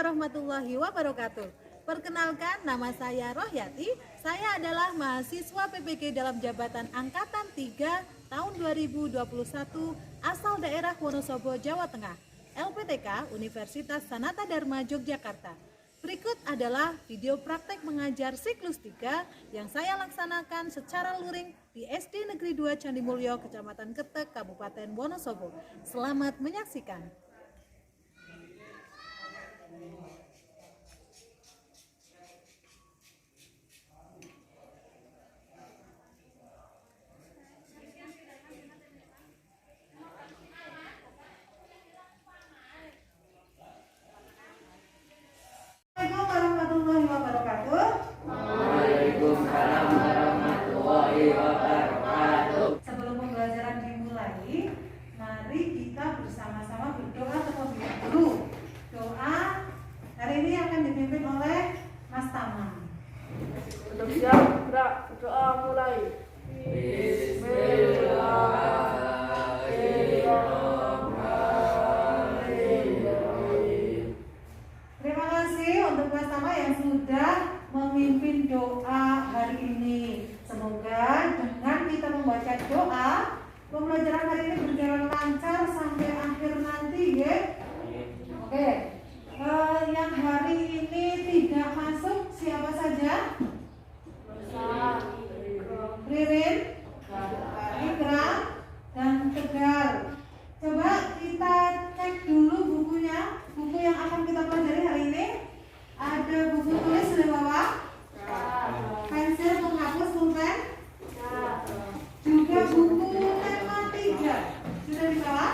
warahmatullahi wabarakatuh. Perkenalkan, nama saya Rohyati. Saya adalah mahasiswa PPG dalam jabatan Angkatan 3 tahun 2021 asal daerah Wonosobo, Jawa Tengah, LPTK Universitas Sanata Dharma Yogyakarta. Berikut adalah video praktek mengajar siklus 3 yang saya laksanakan secara luring di SD Negeri 2 Candimulyo, Kecamatan Ketek, Kabupaten Wonosobo. Selamat menyaksikan. Waalaikumsalam warahmatullahi wabarakatuh. Sebelum pembelajaran dimulai, mari kita bersama-sama berdoa terlebih dahulu. Doa hari ini akan dipimpin oleh Mas Tamam. Untuk siap, gerak, doa mulai. Bismillahirrahmanirrahim. Terima kasih untuk Mas Tama yang sudah memimpin doa hari ini. Semoga dengan kita membaca doa, pembelajaran hari ini berjalan lancar sampai akhir nanti, ya. Oke. Yang hari ini tidak masuk siapa saja? Ririn, Ikram, dan Tegar. Coba kita cek dulu bukunya, buku yang akan kita pelajari hari ini. Ada buku tulis di bawah, pensil, penghapus, pulpen, juga buku tema 3 sudah di bawah,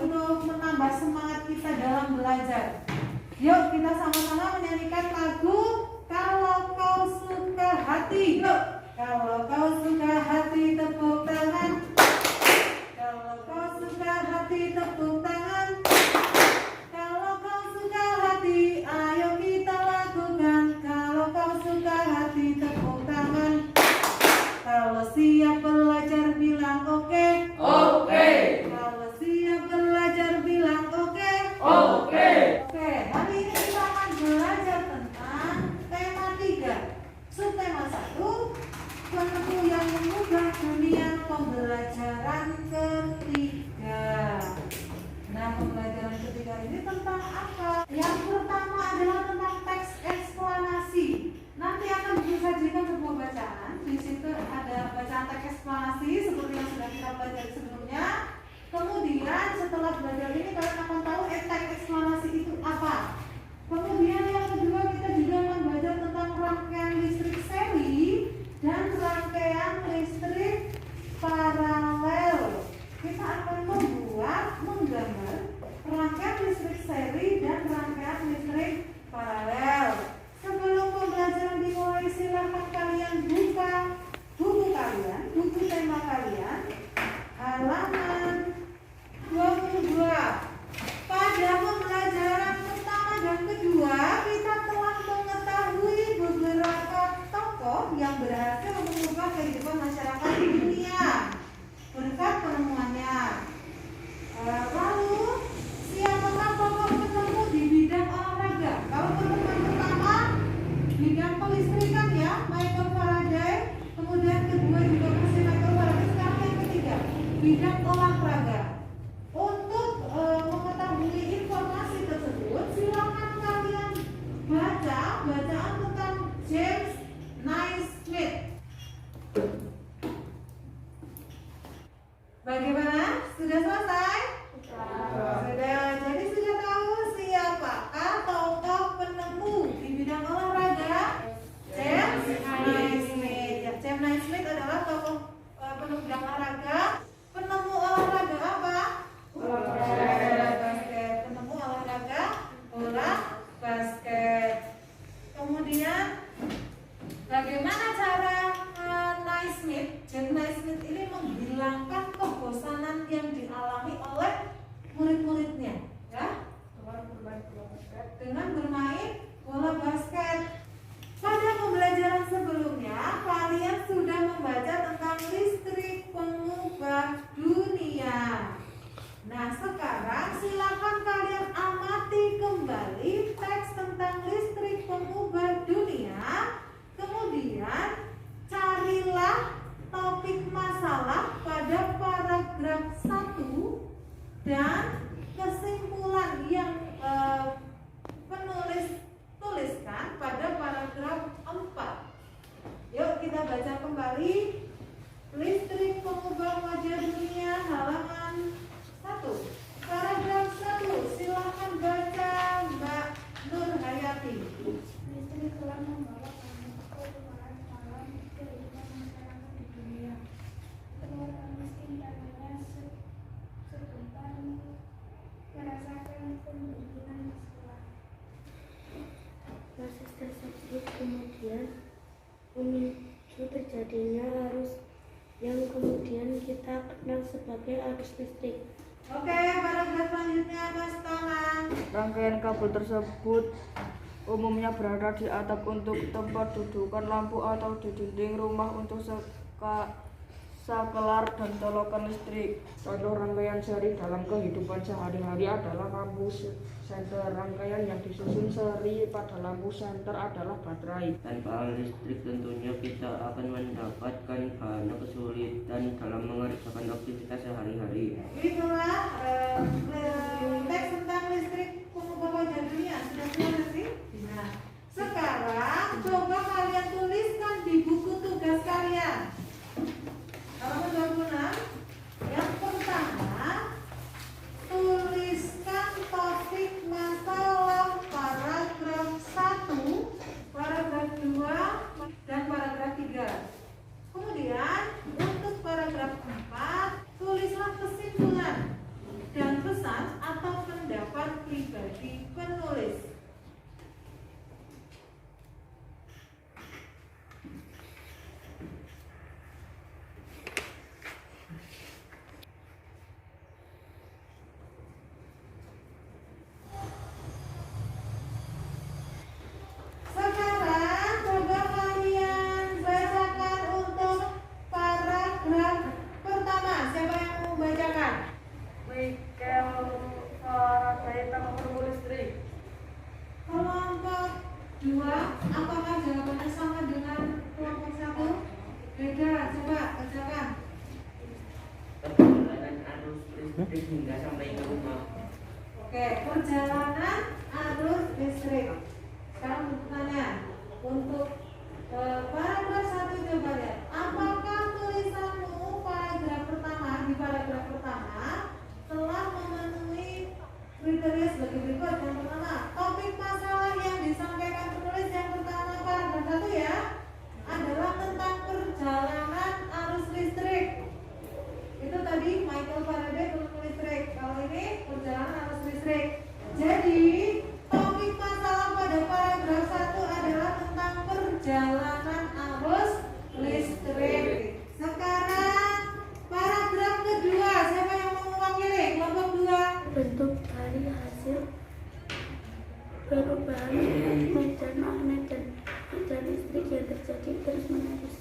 untuk menambah semangat kita dalam belajar. Yuk kita sama-sama menyanyikan lagu Kalau Kau Suka Hati. Yuk, kalau kau suka hati tepuk tangan. Kalau kau suka hati tepuk tangan. Kalau kau suka hati, ayo kita lakukan. Kalau kau suka hati tepuk tangan. Kalau siap belajar bilang oke. Oke. Kalau siap belajar bilang oke. Oke. Oke, hari ini kita akan belajar tentang tema 3. Subtema 1, penemu yang mengubah dunia pembelajaran ketiga. Nah, pembelajaran ketiga ini tentang apa? Yang pertama adalah tentang teks eksplanasi. Nanti akan disajikan sebuah bacaan. Di situ ada bacaan teks eksplanasi seperti yang sudah kita pelajari sebelumnya. Kemudian setelah belajar ini kalian akan tahu teks eksplanasi itu apa. Kemudian yang kedua kita juga akan belajar tentang rangkaian listrik seri dan rangkaian listrik paralel. Kita akan menggambar rangkaian listrik seri dan rangkaian listrik paralel. Sebelum pembelajaran dimulai, silakan kalian buka buku kalian, buku tema kalian, halaman 22. Pada pembelajaran pertama dan kedua, kita telah mengetahui beberapa tokoh yang berhasil mengubah kehidupan masyarakat di dunia berkat penemuannya. Lalu, siapakah tokoh penemu di bidang olahraga? Kalau pertemuan pertama, bidang kelistrikan, ya, Michael Faraday. Kemudian kedua juga masih Michael Faraday. Sekarang yang ketiga, bidang olahraga. Untuk mengetahui informasi tersebut, silakan kalian baca bacaan tentang James Naismith. Bagaimana? Sudah selesai? Sudah. Jadi sudah tahu siapakah tokoh penemu di bidang olahraga? James Naismith. Ya, James Naismith adalah tokoh penemu bidang olahraga. Penemu olahraga apa? Bola basket. Penemu olahraga bola basket. Kemudian bagaimana cara James Naismith ini menghilangkan kebosanan yang dialami oleh murid-muridnya, ya? Dengan bermain bola basket. Pada pembelajaran sebelumnya, kalian sudah membaca tentang listrik pengubah dunia. Nah, sekarang silakan kalian amati kembali terjadinya arus yang kemudian kita kenal sebagai arus listrik. Oke, paragraf selanjutnya Mas Tangan. Rangkaian kabel tersebut umumnya berada di atap untuk tempat dudukan lampu atau di dinding rumah untuk sakelar dan colokan listrik. Contoh rangkaian seri dalam kehidupan sehari-hari adalah lampu senter. Rangkaian yang disusun seri pada lampu senter adalah baterai. Tanpa listrik tentunya kita akan mendapatkan banyak kesulitan dalam mengerjakan aktivitas sehari-hari. Itulah teks tentang listrik pengubah wajah dunia. Sudah selesai sih? Nah, sekarang coba kalian tuliskan di buku tugas kalian. Halaman 26. Yang pertama, tuliskan topik masalah paragraf 1, paragraf 2, dan paragraf 3. Kemudian untuk paragraf 4, tulislah kesimpulan dan pesan atau pendapat pribadi penulis. Sekarang coba kalian bacakan untuk paragraf pertama. Siapa yang mau bacakan? Michael Faraday tentang listrik. Kelompok 2, apakah jawabannya sama dengan kelompok 1? Beda, coba bacakan. Perjalanan arus listrik hingga sampai ke rumah. Oke, perjalanan arus listrik. Sekarang bertanya untuk paragraf 1, coba lihat. Apakah tulisanmu paragraf pertama di paragraf pertama telah memenuhi kriteria sebagai berikut? Yang pertama, topik masalah yang disampaikan penulis yang pertama paragraf 1 ya adalah tentang perjalanan arus listrik. Itu tadi Michael Faraday tentang listrik. Kalau ini perjalanan arus listrik. Jadi topik masalah pada paragraf 1 adalah tentang perjalanan arus listrik. Sekarang paragraf kedua, siapa yang mau mewakili? Kelompok 2. Bentuk dari hasil perubahan medan magnet dan medan listrik yang terjadi terus-menerus.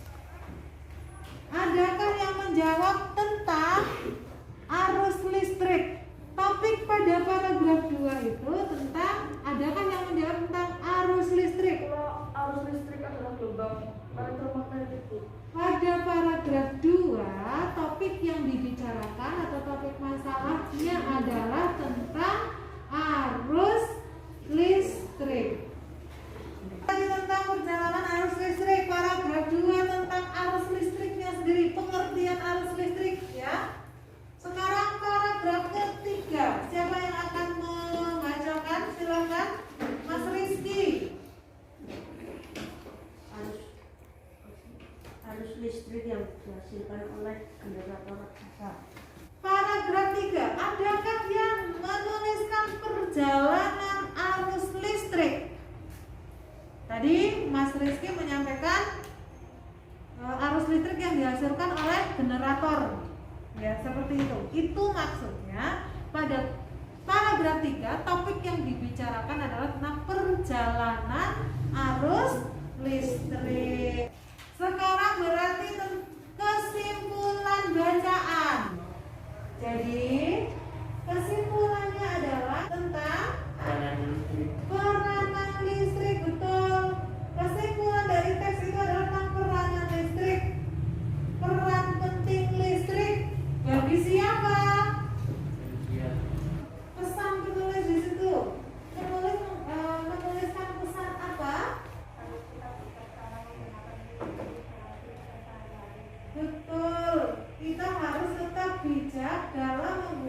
Adakah yang menjawab tentang arus listrik? Topik pada paragraf 2 itu tentang, adakah yang menjawab tentang arus listrik? Kalau arus listrik adalah gelombang elektromagnetik. Pada paragraf 2, topik yang dibicarakan atau topik masalahnya adalah tentang arus listrik. Tadi tentang perjalanan arus listrik, paragraf 2 tentang arus listriknya sendiri, pengertian arus listrik ya. Sekarang paragraf ketiga, siapa yang akan membacakan? Silakan, Mas Rizky. Arus listrik yang dihasilkan oleh generator raksasa. Paragraf 3, adakah yang menuliskan perjalanan arus listrik? Tadi Mas Rizky menyampaikan arus listrik yang dihasilkan oleh generator. Ya, seperti itu. Itu maksudnya pada paragraf 3, topik yang dibicarakan adalah tentang perjalanan arus listrik. Sekarang berarti kesimpulan bacaan. Jadi kesimpulannya adalah tentang peranan listrik, betul. Kesimpulan dari teks itu adalah tentang peranan listrik. Peran penting listrik bagi siapa? Pesan penulis di situ. Penulis menuliskan pesan apa? Betul. Kita harus tetap bijak dalam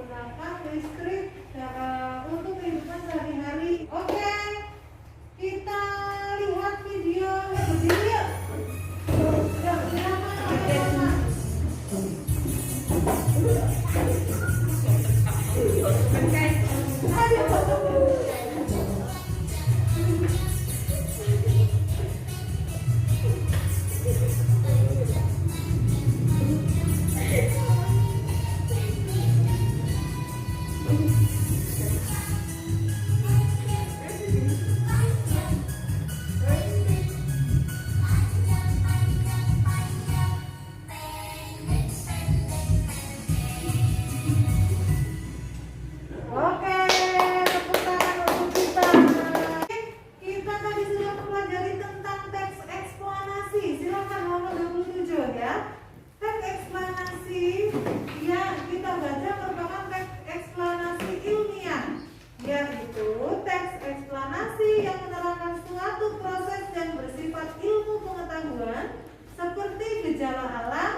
gejala alam,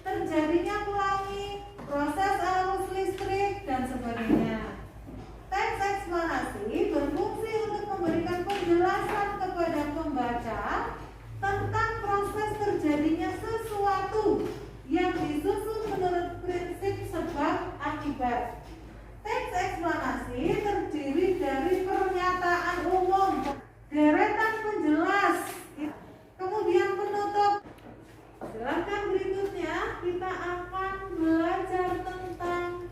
terjadinya pelangi, proses arus listrik, dan sebagainya. Teks eksplanasi berfungsi untuk memberikan penjelasan kepada pembaca tentang proses terjadinya sesuatu yang disusun menurut prinsip sebab akibat. Teks eksplanasi terdiri dari pernyataan umum, deretan penjelas, kemudian penutup. Silahkan berikutnya kita akan belajar tentang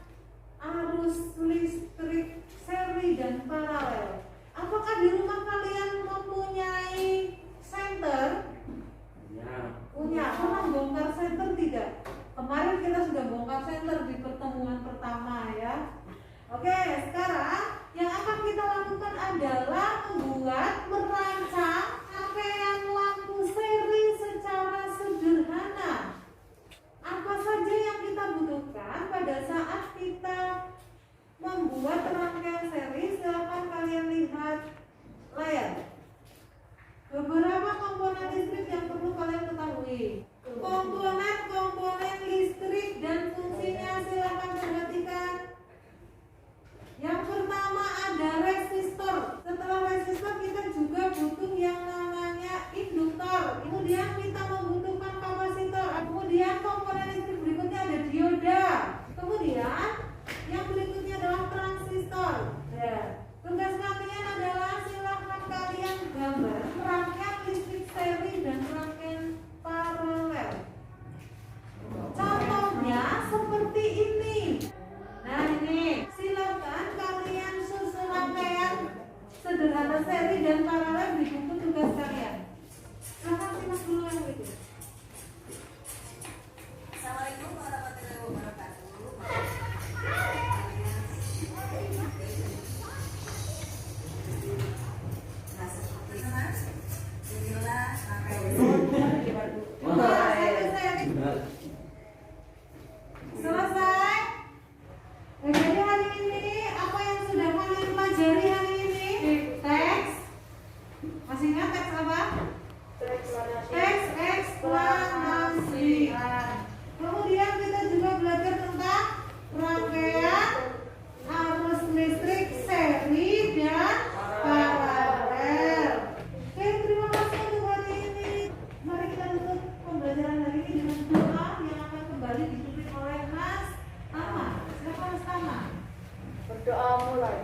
arus listrik seri dan paralel. Apakah di rumah kalian mempunyai senter? Punya. Pernah bongkar senter tidak? Kemarin kita sudah bongkar senter di pertemuan pertama ya. Oke, sekarang yang akan kita lakukan adalah merancang rangkaian lampu seri secara sederhana. Apa saja yang kita butuhkan pada saat kita membuat rangkaian seri? Silakan kalian lihat layar. Beberapa komponen listrik yang perlu kalian ketahui. Komponen listrik dan fungsinya silakan perhatikan. Yang pertama ada resistor. Setelah resistor kita juga butuh yang namanya induktor. Kemudian kita membutuhkan kapasitor. Kemudian komponen listrik berikutnya ada dioda. Kemudian yang berikutnya adalah transistor. Ya. Tugas kalian adalah silakan kalian gambar rangkaian listrik seri dan rangkaian paralel. Contohnya seperti ini. Nah ini, silakan kalian susun rangkaian sederhana seri dan paralel di buku tugas kalian. Silakan simak dulu yang berikut. Assalamualaikum warahmatullahi wabarakatuh. Nah, seperti ini, inilah Selesai. Jadi hari ini apa yang sudah kalian pelajari hari ini? Teks. Masih ingat teks apa? Teks eksplanasi. Kemudian kita juga belajar tentang rangkaian arus listrik seri dan paralel. Oke, terima kasih untuk hari ini. Mari kita tutup pembelajaran hari ini dengan doa yang akan kembali dipimpin oleh Mas Tama. Silakan Mas Tama. Berdoa mulai.